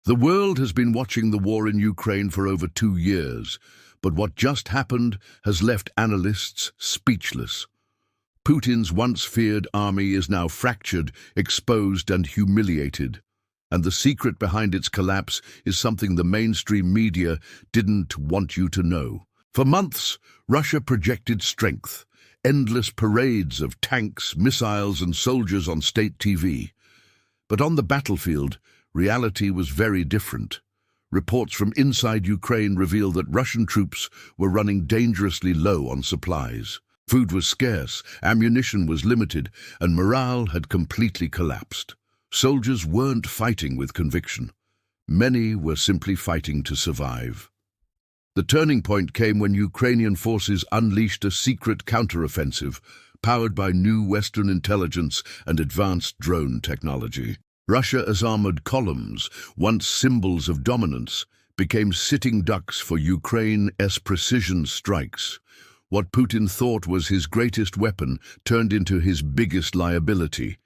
The world has been watching the war in Ukraine for over 2 years, but what just happened has left analysts speechless. Putin's once feared army is now fractured, exposed and humiliated. And the secret behind its collapse is something the mainstream media didn't want you to know. For months, Russia projected strength, endless parades of tanks, missiles and soldiers on state TV. But on the battlefield, reality was very different. Reports from inside Ukraine reveal that Russian troops were running dangerously low on supplies. Food was scarce, ammunition was limited, and morale had completely collapsed. Soldiers weren't fighting with conviction. Many were simply fighting to survive. The turning point came when Ukrainian forces unleashed a secret counteroffensive, powered by new Western intelligence and advanced drone technology. Russia's armored columns, once symbols of dominance, became sitting ducks for Ukraine's precision strikes. What Putin thought was his greatest weapon turned into his biggest liability.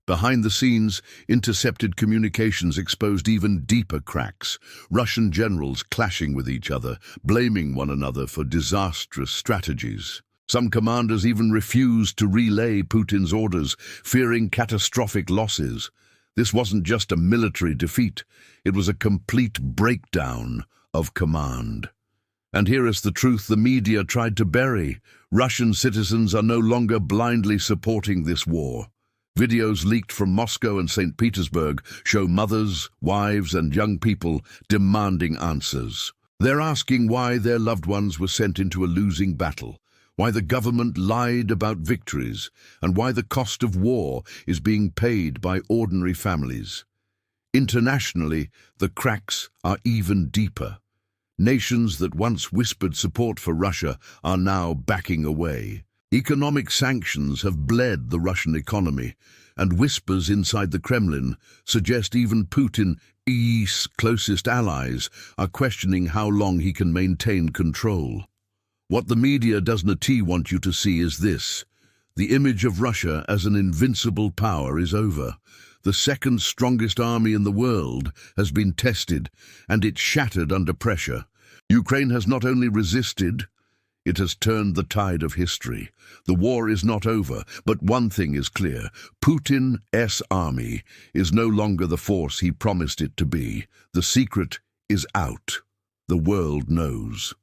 Behind the scenes, intercepted communications exposed even deeper cracks, Russian generals clashing with each other, blaming one another for disastrous strategies. Some commanders even refused to relay Putin's orders, fearing catastrophic losses. This wasn't just a military defeat, it was a complete breakdown of command. And here is the truth the media tried to bury. Russian citizens are no longer blindly supporting this war. Videos leaked from Moscow and St. Petersburg show mothers, wives and young people demanding answers. They're asking why their loved ones were sent into a losing battle, why the government lied about victories, and why the cost of war is being paid by ordinary families. Internationally, the cracks are even deeper. Nations that once whispered support for Russia are now backing away. Economic sanctions have bled the Russian economy, and whispers inside the Kremlin suggest even Putin's closest allies are questioning how long he can maintain control. What the media doesn't want you to see is this. The image of Russia as an invincible power is over. The second strongest army in the world has been tested, and it's shattered under pressure. Ukraine has not only resisted, it has turned the tide of history. The war is not over, but one thing is clear. Putin's army is no longer the force he promised it to be. The secret is out. The world knows.